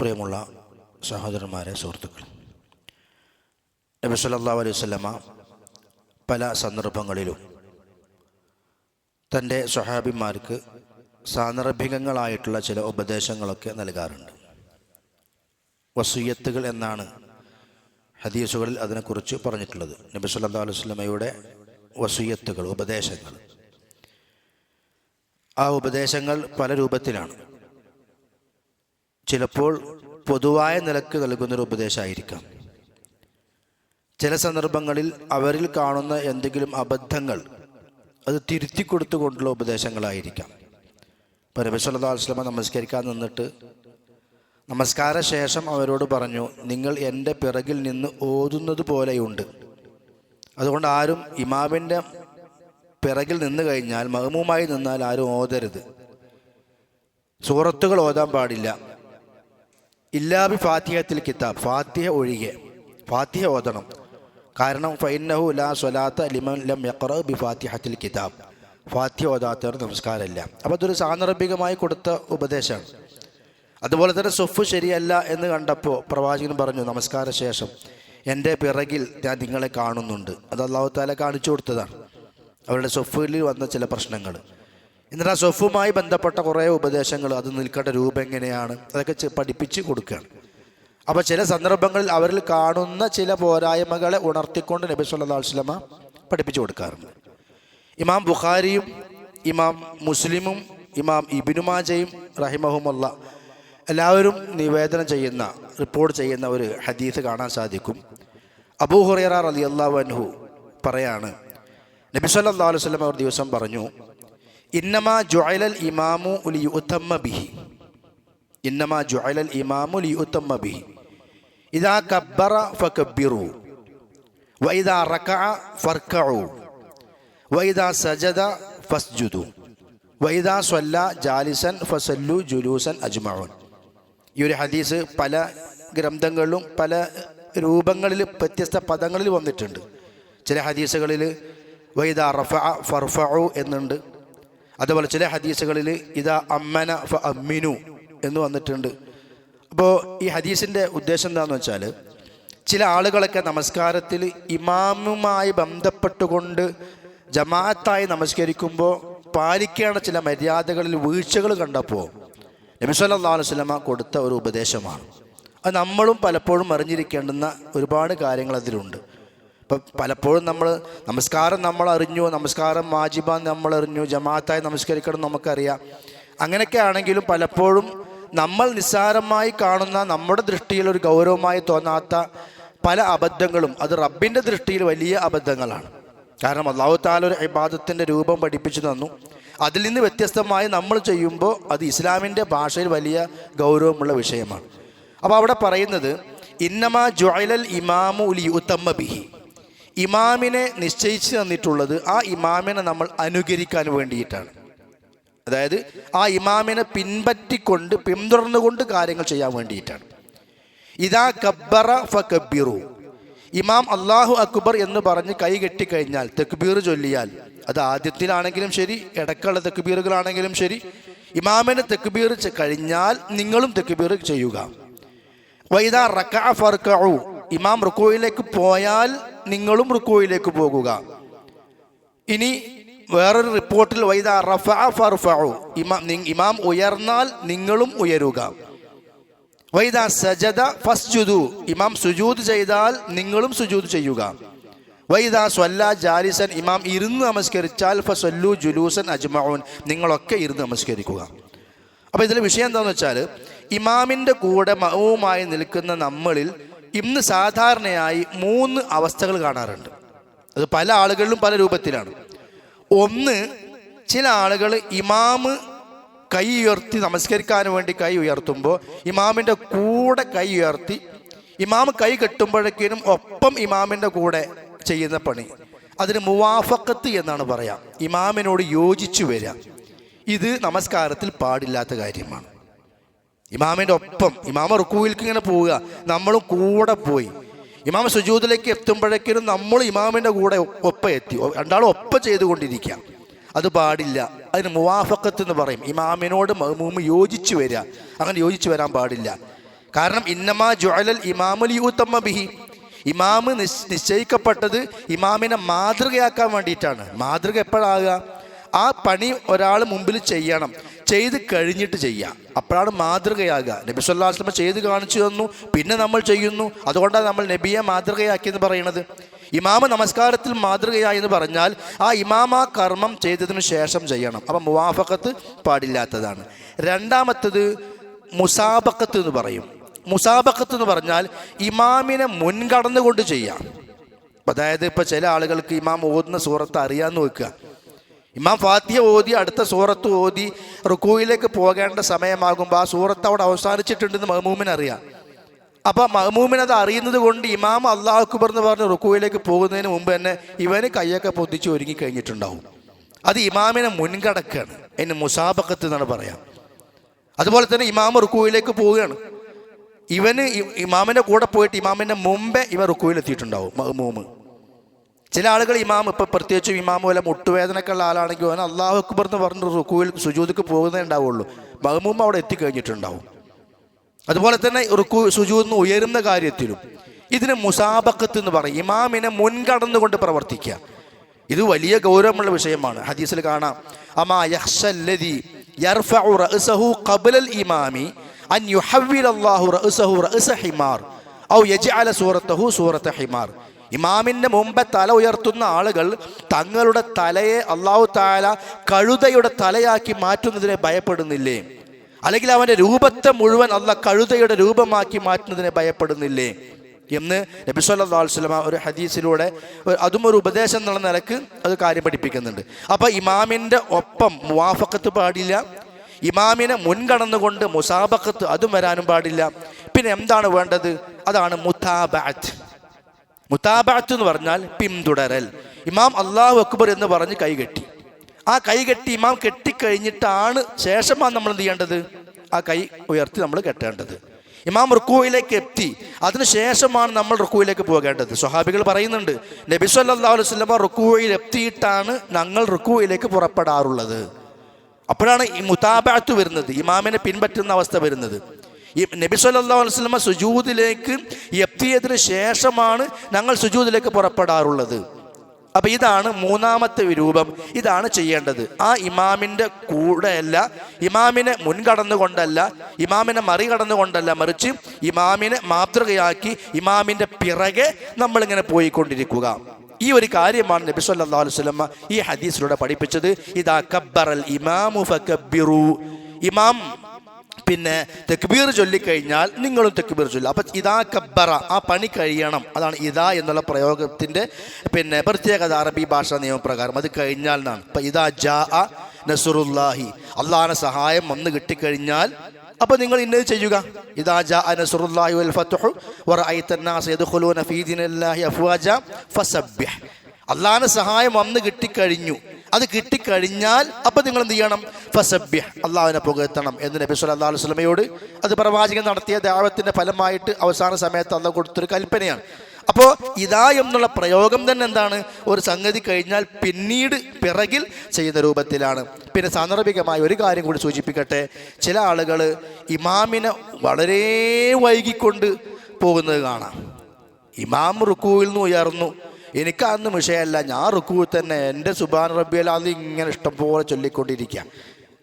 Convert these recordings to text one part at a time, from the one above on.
പ്രിയമുള്ള സഹോദരന്മാരെ, സുഹൃത്തുക്കൾ, നബി സല്ലല്ലാഹു അലൈഹി വസല്ലമ പല സന്ദർഭങ്ങളിലും തൻ്റെ സ്വഹാബിമാർക്ക് സാന്ദർഭികങ്ങളായിട്ടുള്ള ചില ഉപദേശങ്ങളൊക്കെ നൽകാറുണ്ട്. വസിയ്യത്തുകൾ എന്നാണ് ഹദീസുകളിൽ അതിനെക്കുറിച്ച് പറഞ്ഞിട്ടുള്ളത്. നബി സല്ലല്ലാഹു അലൈഹി വസല്ലമയുടെ വസിയ്യത്തുകൾ, ഉപദേശങ്ങൾ. ആ ഉപദേശങ്ങൾ പല രൂപത്തിലാണ്. ചിലപ്പോൾ പൊതുവായ നിലക്ക് നൽകുന്നൊരു ഉപദേശമായിരിക്കാം. ചില സന്ദർഭങ്ങളിൽ അവരിൽ കാണുന്ന എന്തെങ്കിലും അബദ്ധങ്ങൾ അത് തിരുത്തി കൊടുത്തുകൊണ്ടുള്ള ഉപദേശങ്ങളായിരിക്കാം. ഇപ്പോൾ നബി സല്ലല്ലാഹു അലൈഹി വസല്ലമ നമസ്കരിക്കാൻ നിന്നിട്ട് നമസ്കാര ശേഷം അവരോട് പറഞ്ഞു, നിങ്ങൾ എൻ്റെ പിറകിൽ നിന്ന് ഓതുന്നത് പോലെയുണ്ട്. അതുകൊണ്ട് ആരും ഇമാമിൻ്റെ പിറകിൽ നിന്ന് കഴിഞ്ഞാൽ, മഅ്മൂമായി നിന്നാൽ ആരും ഓതരുത്. സൂറത്തുകൾ ഓതാൻ പാടില്ല. ഇല്ലാ ബി ഫാത്തിഹത്തിൽ കിതാബ്, ഫാത്തിഹ ഒഴികെ. ഫാത്തിഹ ഓതണം. കാരണം ഫഇന്നഹു ലാ സ്വലാത്ത ലിമൻ ലം യഖറ ബി ഫാത്തിഹത്തിൽ കിതാബ്, ഫാത്തിഹ ഓതാത്തവർ നമസ്കാരമില്ല. അപ്പോൾ അതൊരു സാന്ദർഭികമായി കൊടുത്ത ഉപദേശമാണ്. അതുപോലെ തന്നെ സ്വഫ് ശരിയല്ല എന്ന് കണ്ടപ്പോൾ പ്രവാചകൻ പറഞ്ഞു, നമസ്കാര ശേഷം എൻ്റെ പിറകിൽ ഞാൻ നിങ്ങളെ കാണുന്നുണ്ട്. അത് അല്ലാഹു തആല കാണിച്ചു കൊടുത്തതാണ്, അവരുടെ സ്വഫിൽ വന്ന ചില പ്രശ്നങ്ങൾ. എന്നിട്ട് ആ സ്വഫുമായി ബന്ധപ്പെട്ട കുറേ ഉപദേശങ്ങൾ, അത് നിൽക്കേണ്ട രൂപം എങ്ങനെയാണ്, അതൊക്കെ പഠിപ്പിച്ച് കൊടുക്കുകയാണ്. അപ്പോൾ ചില സന്ദർഭങ്ങളിൽ അവരിൽ കാണുന്ന ചില പോരായ്മകളെ ഉണർത്തിക്കൊണ്ട് നബി സല്ലല്ലാഹു അലൈഹി വസല്ലമ പഠിപ്പിച്ചു കൊടുക്കാറുണ്ട്. ഇമാം ബുഖാരിയും ഇമാം മുസ്ലിമും ഇമാം ഇബ്നു മാജയും റഹിമഹുമുള്ള എല്ലാവരും നിവേദനം ചെയ്യുന്ന, റിപ്പോർട്ട് ചെയ്യുന്ന ഒരു ഹദീസ് കാണാൻ സാധിക്കും. അബൂ ഹുറൈറ റളിയല്ലാഹു അൻഹു പറയാണ്, നബി സല്ലല്ലാഹു അലൈഹി വസല്ലമ ഒരു ദിവസം പറഞ്ഞു, ഇന്നമാ ജുഅലൽ ഇമാമു ലിയുതമ്മ ബിഹി, ഇന്നമാ ജുഅലൽ ഇമാമു ലിയുതമ്മ ബിഹി, ഇദാ കബ്ബറ ഫകബ്ബിറു വഇദാ റകഅ ഫർകഉ വഇദാ സജദ ഫസ്ജുദു വഇദാ സ്വല്ല ജാലിസൻ ഫസല്ലു ജുലൂസൻ അജ്മഊൻ. ഈ ഒരു ഹദീസ് പല ഗ്രന്ഥങ്ങളിലും പല രൂപങ്ങളിൽ വ്യത്യസ്ത പദങ്ങളിൽ വന്നിട്ടുണ്ട്. ചില ഹദീസുകളിൽ വഇദാ റഫഅ ഫർഫഉ എന്നുണ്ട്. അതുപോലെ ചില ഹദീസുകളിൽ ഇദാ അമ്മന ഫഅമ്മിനു എന്ന് വന്നിട്ടുണ്ട്. അപ്പോൾ ഈ ഹദീസിൻ്റെ ഉദ്ദേശം എന്താണെന്ന് വെച്ചാൽ, ചില ആളുകളൊക്കെ നമസ്കാരത്തിൽ ഇമാമുമായി ബന്ധപ്പെട്ടുകൊണ്ട് ജമാഅത്തായി നമസ്കരിക്കുമ്പോൾ പാലിക്കേണ്ട ചില മര്യാദകളിൽ വീഴ്ചകൾ കണ്ടപ്പോൾ നബി സല്ലല്ലാഹു അലൈഹി വസല്ലമ കൊടുത്ത ഒരു ഉപദേശമാണ്. അത് നമ്മളും പലപ്പോഴും അറിഞ്ഞിരിക്കേണ്ടുന്ന ഒരുപാട് കാര്യങ്ങൾ അതിലുണ്ട്. ഇപ്പം പലപ്പോഴും നമസ്കാരം നമ്മൾ അറിഞ്ഞു, നമസ്കാരം വാജിബാൻ നമ്മൾ അറിഞ്ഞു, ജമാഅത്തായി നമസ്കരിക്കണം നമുക്കറിയാം. അങ്ങനെയൊക്കെ ആണെങ്കിലും പലപ്പോഴും നമ്മൾ നിസ്സാരമായി കാണുന്ന, നമ്മുടെ ദൃഷ്ടിയിൽ ഒരു ഗൗരവമായി തോന്നാത്ത പല അബദ്ധങ്ങളും അത് റബ്ബിൻ്റെ ദൃഷ്ടിയിൽ വലിയ അബദ്ധങ്ങളാണ്. കാരണം അല്ലാഹു തആല ഒരു ഇബാദത്തിൻ്റെ രൂപം പഠിപ്പിച്ചു തന്നു. അതിൽ നിന്ന് വ്യത്യസ്തമായി നമ്മൾ ചെയ്യുമ്പോൾ അത് ഇസ്ലാമിൻ്റെ ഭാഷയിൽ വലിയ ഗൗരവമുള്ള വിഷയമാണ്. അപ്പോൾ അവിടെ പറയുന്നത്, ഇന്നമാ ജുഅലൽ ഇമാമു ലിയുതമ്മ ബിഹി, ഇമാമിനെ നിശ്ചയിച്ച് തന്നിട്ടുള്ളത് ആ ഇമാമിനെ നമ്മൾ അനുകരിക്കാൻ വേണ്ടിയിട്ടാണ്. അതായത് ആ ഇമാമിനെ പിൻപറ്റിക്കൊണ്ട്, പിന്തുടർന്നുകൊണ്ട് കാര്യങ്ങൾ ചെയ്യാൻ വേണ്ടിയിട്ടാണ്. ഇദാ കബ്ബറ ഫകബ്ബിറു, ഇമാം അല്ലാഹു അക്ബർ എന്ന് പറഞ്ഞ് കൈ കെട്ടിക്കഴിഞ്ഞാൽ, തക്ബീർ ചൊല്ലിയാൽ, അത് ആദ്യത്തിലാണെങ്കിലും ശരി, ഇടക്കുള്ള തക്ബീറുകളാണെങ്കിലും ശരി, ഇമാമിന് തക്ബീർ കഴിഞ്ഞാൽ നിങ്ങളും തക്ബീർ ചെയ്യുക. വഇദാ റകഅ ഫർകഉ, ഇമാം റുക്കൂയിലേക്ക് പോയാൽ നിങ്ങളും റുക്കൂയിലേക്ക് പോകുക. ഇനി വേറൊരു റിപ്പോർട്ടിൽ വഇദാ റഫഅ ഫർഫഉ, ഇമാം ഉയർന്നാൽ നിങ്ങളും ഉയരുക. വഇദാ സജദ ഫസ്ജുദു, ഇമാം സുജൂദ് ചെയ്താൽ നിങ്ങളും സുജൂദ് ചെയ്യുക. വഇദാ സ്വല്ല ജാലിസൻ, ഇമാം ഇരുന്ന് നമസ്കരിച്ചാൽ ഫസല്ലു ജുലൂസൻ അജ്മഊൻ, നിങ്ങളൊക്കെ ഇരുന്ന് നമസ്കരിക്കുക. അപ്പോൾ ഇതിലെ വിഷയം എന്താണെന്ന് വെച്ചാൽ, ഇമാമിൻ്റെ കൂടെ മഅ്മൂമായി നിൽക്കുന്ന നമ്മളിൽ ഇന്ന് സാധാരണയായി 3 അവസ്ഥകൾ കാണാറുണ്ട്. അത് പല ആളുകളിലും പല രൂപത്തിലാണ്. ഒന്ന്, ചില ആളുകൾ ഇമാമ് കൈ ഉയർത്തി നമസ്കരിക്കാൻ വേണ്ടി കൈ ഉയർത്തുമ്പോൾ ഇമാമിൻ്റെ കൂടെ കൈ ഉയർത്തി, ഇമാം കൈ കെട്ടുമ്പോഴേക്കും ഒപ്പം ഇമാമിൻ്റെ കൂടെ ചെയ്യുന്ന പണി, അതിന് മുവാഫഖത്ത് എന്നാണ് പറയാം. ഇമാമിനോട് യോജിച്ചു വരിക. ഇത് നമസ്കാരത്തിൽ പാടില്ലാത്ത കാര്യമാണ്. ഇമാമിൻ്റെ ഒപ്പം, ഇമാമ റുക്കൂയിലേക്ക് ഇങ്ങനെ പോവുക, നമ്മളും കൂടെ പോയി. ഇമാം സുജൂദിലേക്ക് എത്തുമ്പോഴേക്കും നമ്മൾ ഇമാമിൻ്റെ കൂടെ ഒപ്പം എത്തി, രണ്ടാളും ഒപ്പം ചെയ്തുകൊണ്ടിരിക്കുക. അത് പാടില്ല. അതിന് മുവാഫഖത്ത് എന്ന് പറയും. ഇമാമിനോട് മഅ്മൂം യോജിച്ചു വരിക. അങ്ങനെ യോജിച്ചു വരാൻ പാടില്ല. കാരണം ഇന്നമാ ജുഅലൽ ഇമാമു ലിയുതമ്മ ബിഹി, ഇമാമ് നിശ്ചയിക്കപ്പെട്ടത് ഇമാമിനെ മാതൃകയാക്കാൻ വേണ്ടിയിട്ടാണ്. മാതൃക എപ്പോഴാകുക? ആ പണി ഒരാൾ മുമ്പിൽ ചെയ്യണം, ചെയ്ത് കഴിഞ്ഞിട്ട് ചെയ്യുക, അപ്പോഴാണ് മാതൃകയാകുക. നബി സല്ലല്ലാഹു അലൈഹി വസല്ലം ചെയ്ത് കാണിച്ചു തന്നു, പിന്നെ നമ്മൾ ചെയ്യുന്നു. അതുകൊണ്ടാണ് നമ്മൾ നബിയെ മാതൃകയാക്കിയെന്ന് പറയുന്നത്. ഇമാമ നമസ്കാരത്തിൽ മാതൃകയായി എന്ന് പറഞ്ഞാൽ ആ ഇമാമ കർമ്മം ചെയ്തതിനു ശേഷം ചെയ്യണം. അപ്പം മുവാഫഖത്ത് പാടില്ലാത്തതാണ്. രണ്ടാമത്തത് മുസാബഖത്ത് എന്ന് പറയും. മുസാബഖത്ത് എന്ന് പറഞ്ഞാൽ ഇമാമിനെ മുൻകടന്നുകൊണ്ട് ചെയ്യാം. അതായത് ഇപ്പം ചില ആളുകൾക്ക് ഇമാം ഓതുന്ന സൂറത്ത് അറിയാമെന്ന് വെക്കുക. ഇമാം ഫാത്തിഹ ഓതി അടുത്ത സൂറത്ത് ഓതി റുക്കൂയിലേക്ക് പോകേണ്ട സമയമാകുമ്പോൾ ആ സൂറത്ത് അവിടെ അവസാനിച്ചിട്ടുണ്ടെന്ന് മഅ്മൂമിന് അറിയാം. അപ്പം മഅ്മൂമിന് അത് അറിയുന്നത് കൊണ്ട് ഇമാം അല്ലാഹു അക്ബർ എന്ന് പറഞ്ഞ് റുക്കൂയിലേക്ക് പോകുന്നതിന് മുമ്പ് തന്നെ ഇവന് കയ്യൊക്കെ പൊതിച്ച് ഒരുങ്ങി കഴിഞ്ഞിട്ടുണ്ടാവും. അത് ഇമാമിനെ മുൻകടക്കാണ്, അതിന് മുസാബഖത്ത് എന്നാണ് പറയാം. അതുപോലെ തന്നെ ഇമാം റുക്കൂയിലേക്ക് പോവുകയാണ്, ഇവന് ഇമാമിൻ്റെ കൂടെ പോയിട്ട് ഇമാമിൻ്റെ മുമ്പേ ഇവൻ റുക്കൂയിലെത്തിയിട്ടുണ്ടാവും മഅ്മൂമ്. ചില ആളുകൾ ഇമാം ഇപ്പം പ്രത്യേകിച്ചും ഇമാം വല്ല മുട്ടുവേദനക്കുള്ള ആളാണെങ്കിൽ അവൻ അല്ലാഹു അക്ബർ എന്ന് പറഞ്ഞ് റുക്കൂയിൽ സുജൂദിക്ക് പോകുന്നേ ഉണ്ടാവുള്ളൂ, മഅ്മൂം അവിടെ എത്തിക്കഴിഞ്ഞിട്ടുണ്ടാവും. അതുപോലെ തന്നെ റുക്കൂ സുജൂദിന് ഉയരുന്ന കാര്യത്തിലും ഇതിന് മുസാബഖത്ത് എന്ന് പറയും. ഇമാമിനെ മുൻകടന്നുകൊണ്ട് പ്രവർത്തിക്കുക. ഇത് വലിയ ഗൗരവമുള്ള വിഷയമാണ്. ഹദീസിൽ കാണാം, അമാ യഖ്ശല്ലദി യർഫഉ റഅസഹു ഖബ്ലൽ ഇമാമി അൻ യുഹവ്വില അല്ലാഹു റഅസഹു റഅസ ഹിമാർ ഔ യജ്അല സൂറത്തഹു സൂറത ഹിമാർ. ഇമാമിൻ്റെ മുമ്പേ തല ഉയർത്തുന്ന ആളുകൾ തങ്ങളുടെ തലയെ അല്ലാഹു തആല കഴുതയുടെ തലയാക്കി മാറ്റുന്നതിനെ ഭയപ്പെടുന്നില്ലേ? അല്ലെങ്കിൽ അവൻ്റെ രൂപത്തെ മുഴുവൻ അല്ലാഹ് കഴുതയുടെ രൂപമാക്കി മാറ്റുന്നതിനെ ഭയപ്പെടുന്നില്ലേ എന്ന് നബി സല്ലല്ലാഹു അലൈഹി വസല്ലം ഒരു ഹദീസിലൂടെ അതും ഒരു ഉപദേശം എന്നുള്ള നിലക്ക് അത് കാര്യം പഠിപ്പിക്കുന്നുണ്ട്. അപ്പോൾ ഇമാമിൻ്റെ ഒപ്പം മുവാഫഖത്ത് പാടില്ല, ഇമാമിനെ മുൻകടന്നുകൊണ്ട് മുസാബഖത്ത് അതും വരാനും പാടില്ല. പിന്നെ എന്താണ് വേണ്ടത്? അതാണ് മുതാബഅത്ത്. മുതാബഅത്ത് എന്ന് പറഞ്ഞാൽ പിന്തുടരൽ. ഇമാം അല്ലാഹു അക്ബർ എന്ന് പറഞ്ഞ് കൈകെട്ടി, ആ കൈകെട്ടി ഇമാം കെട്ടിക്കഴിഞ്ഞിട്ടാണ് ശേഷമാണ് നമ്മൾ എന്ത് ചെയ്യേണ്ടത്? ആ കൈ ഉയർത്തി നമ്മൾ കെട്ടേണ്ടത്. ഇമാം റുക്കൂയിലേക്ക് എത്തി, അതിനുശേഷമാണ് നമ്മൾ റുക്കൂയിലേക്ക് പോകേണ്ടത്. സ്വഹാബികൾ പറയുന്നുണ്ട്, നബി സല്ലല്ലാഹു അലൈഹി വസല്ലം റുക്കൂയിൽ എത്തിയിട്ടാണ് ഞങ്ങൾ റുക്കൂയിലേക്ക് പുറപ്പെടാറുള്ളത്. അപ്പോഴാണ് ഈ മുതാബഅത്ത് വരുന്നത്, ഇമാമിനെ പിൻപറ്റുന്ന അവസ്ഥ വരുന്നത്. ഈ നബി സല്ലല്ലാഹു അലൈഹി വസല്ലം സുജൂദിലേക്ക് എത്തിയതിന് ശേഷമാണ് ഞങ്ങൾ സുജൂദിലേക്ക് പുറപ്പെടാറുള്ളത്. അപ്പം ഇതാണ് മൂന്നാമത്തെ രൂപം, ഇതാണ് ചെയ്യേണ്ടത്. ആ ഇമാമിൻ്റെ കൂടെയല്ല, ഇമാമിനെ മുൻകടന്നുകൊണ്ടല്ല, ഇമാമിനെ മറികടന്നുകൊണ്ടല്ല, മറിച്ച് ഇമാമിനെ മാതൃകയാക്കി ഇമാമിൻ്റെ പിറകെ നമ്മളിങ്ങനെ പോയിക്കൊണ്ടിരിക്കുക. ഈ ഒരു കാര്യമാണ് നബി സല്ലല്ലാഹു അലൈഹി വസല്ലം ഈ ഹദീസിലൂടെ പഠിപ്പിച്ചത്. ഇദാ കബ്ബറൽ ഇമാമു ഫകബ്ബിറു. ഇമാം പിന്നെ തക്ബീർ ചൊല്ലിക്കഴിഞ്ഞാൽ നിങ്ങളും തക്ബീർ ചൊല്ലുക. അപ്പം ഇദാ കബ്ബറ, ആ പണി കഴിയണം. അതാണ് ഇദാ എന്നുള്ള പ്രയോഗത്തിൻ്റെ പിന്നെ പ്രത്യേകത അറബി ഭാഷാ നിയമപ്രകാരം. അത് കഴിഞ്ഞാൽ എന്നാണ്. അപ്പം ഇദാ ജാഅ നസ്റുല്ലാഹി, അള്ളാഹുവിൻ്റെ സഹായം വന്ന് കിട്ടിക്കഴിഞ്ഞാൽ അപ്പം നിങ്ങൾ ഇന്നത് ചെയ്യുക. ഇദാ ജാഅ നസ്റുല്ലാഹി വൽ ഫത്ഹു വറഅയ്ത അന്നാസ യദ്ഖുലൂന ഫീ ദീനില്ലാഹി അഫ്വാജ ഫസബ്ബിഹ്. അള്ളാഹുവിൻ്റെ സഹായം വന്ന് കിട്ടിക്കഴിഞ്ഞു, അത് കിട്ടിക്കഴിഞ്ഞാൽ അപ്പം നിങ്ങൾ എന്ത് ചെയ്യണം? ഫസബ്ബിഹ്, അള്ളാഹുവിനെ പുകഴ്ത്തണം എന്ന് നബി സല്ലല്ലാഹു അലൈഹി വസല്ലമയോട് അത് പ്രവാചകൻ നടത്തിയ ദഅവത്തിൻ്റെ ഫലമായിട്ട് അവസാന സമയത്ത് അള്ളാഹു കൊടുത്തൊരു കൽപ്പനയാണ്. അപ്പോൾ ഇദാ എന്നുള്ള പ്രയോഗം തന്നെ എന്താണ്? ഒരു സംഗതി കഴിഞ്ഞാൽ പിന്നീട് പിറകിൽ ചെയ്യുന്ന രൂപത്തിലാണ്. പിന്നെ സാന്ദർഭികമായ ഒരു കാര്യം കൂടി സൂചിപ്പിക്കട്ടെ. ചില ആളുകൾ ഇമാമിനെ വളരെ വൈകിക്കൊണ്ട് പോകുന്നത് കാണാം. ഇമാം റുക്കൂയിൽ നിന്ന് ഉയർന്നു, എനിക്ക് അന്ന് വിഷയമല്ല, ഞാൻ റുക്കൂയിൽ തന്നെ എൻ്റെ സുബ്ഹാന റബ്ബിയൽ അദീം ഇങ്ങനെ ഇഷ്ടം പോലെ ചൊല്ലിക്കൊണ്ടിരിക്കുക.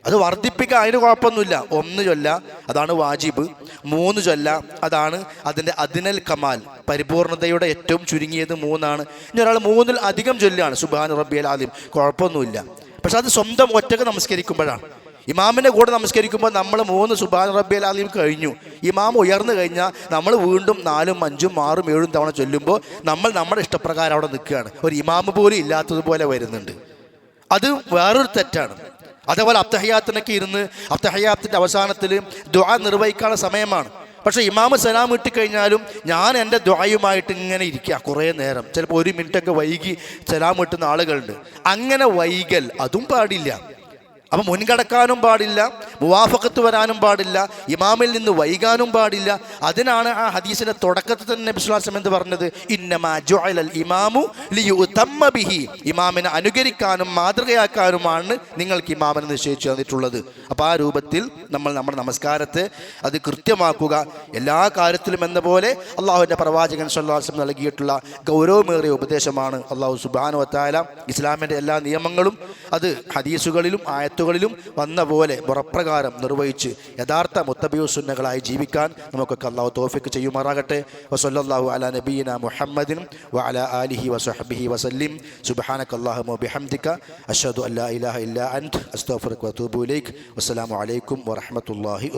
അത് വർദ്ധിപ്പിക്കുക, അതിന് കുഴപ്പമൊന്നുമില്ല. 1 ചൊല്ല, അതാണ് വാജിബ്. 3 ചൊല്ല, അതാണ് അതിൻ്റെ അദ്നൽ കമാൽ, പരിപൂർണതയുടെ ഏറ്റവും ചുരുങ്ങിയത് 3 ഇനി ഒരാൾ 3-ൽ അധികം ചൊല്ലുകയാണ് സുബ്ഹാന റബ്ബിയൽ അദീം, കുഴപ്പമൊന്നുമില്ല. പക്ഷെ അത് സ്വന്തം ഒറ്റക്ക് നമസ്കരിക്കുമ്പോഴാണ്. ഇമാമിൻ്റെ കൂടെ നമസ്കരിക്കുമ്പോൾ നമ്മൾ 3 സുബ്ഹാന റബ്ബിയൽ അദീം കഴിഞ്ഞു, ഇമാം ഉയർന്നു കഴിഞ്ഞാൽ നമ്മൾ വീണ്ടും 4, 5, 6, 7 തവണ ചൊല്ലുമ്പോൾ നമ്മൾ നമ്മുടെ ഇഷ്ടപ്രകാരം അവിടെ നിൽക്കുകയാണ്. ഒരു ഇമാമ് പോലും ഇല്ലാത്തതുപോലെ വരുന്നുണ്ട്. അത് വേറൊരു തെറ്റാണ്. അതേപോലെ അത്തഹിയാത്തിനൊക്കെ ഇരുന്ന് അത്തഹിയാത്തിൻ്റെ അവസാനത്തിൽ ദുആ നിർവഹിക്കാനുള്ള സമയമാണ്. പക്ഷേ ഇമാമ് സലാം ഇട്ടിക്കഴിഞ്ഞാലും ഞാൻ എൻ്റെ ദുആയുമായിട്ട് ഇങ്ങനെ ഇരിക്കുക കുറേ നേരം, ചിലപ്പോൾ 1 മിനിറ്റൊക്കെ വൈകി സലാം ഇട്ടുന്ന ആളുകളുണ്ട്. അങ്ങനെ വൈകൽ അതും പാടില്ല. അപ്പം മുൻകടക്കാനും പാടില്ല, മുവാഫഖത്ത് വരാനും പാടില്ല, ഇമാമിൽ നിന്ന് വൈകാനും പാടില്ല. അതിനാണ് ആ ഹദീസിന്റെ തുടക്കത്തിൽ തന്നെ നബി സ്വല്ലല്ലാഹു അലൈഹി വസല്ലം എന്ത് പറഞ്ഞത്? ഇന്നമാ ജുഅലൽ ഇമാമു ലിയുതമ്മ ബിഹി, ഇമാമിനെ അനുകരിക്കാനും മാതൃകയാക്കാനുമാണ് നിങ്ങൾക്ക് ഇമാമിനെ നിശ്ചയിച്ചു തന്നിട്ടുള്ളത്. അപ്പോൾ ആ രൂപത്തിൽ നമ്മൾ നമ്മുടെ നമസ്കാരത്തെ അത് കൃത്യമാക്കുക. എല്ലാ കാര്യത്തിലും എന്ന പോലെ അള്ളാഹുവിൻ്റെ പ്രവാചകൻ സ്വല്ലല്ലാഹു അലൈഹി വസല്ലം നൽകിയിട്ടുള്ള ഗൗരവമേറിയ ഉപദേശമാണ്. അള്ളാഹു സുബ്ഹാനഹു വ തആല ഇസ്ലാമിൻ്റെ എല്ലാ നിയമങ്ങളും അത് ഹദീസുകളിലും ആയത്തുകളിലും വന്ന പോലെ മുറപ്രകാരം നിർവഹിച്ച് യഥാർത്ഥ മുത്തബിഉ സുന്നകളായി ജീവിക്കാൻ നമുക്കൊക്കെ അള്ളാഹു തൗഫീഖ് ചെയ്യുമാറാകട്ടെ. വസല്ലല്ലാഹു അലാ നബിയിന മുഹമ്മദിൻ വഅലാ ആലിഹി വസഹ്ബിഹി വസല്ലിം. സുബ്ഹാനകല്ലാഹുമ്മ വബിഹംദിക അശ്ഹദു അല്ലാ ഇലാഹ ഇല്ലാ അൻത അസ്തഗ്ഫിറുക വഅതൂബു ഇലൈക്. വസ്സലാമു അലൈക്കും വറഹ്മത്തുള്ളാഹി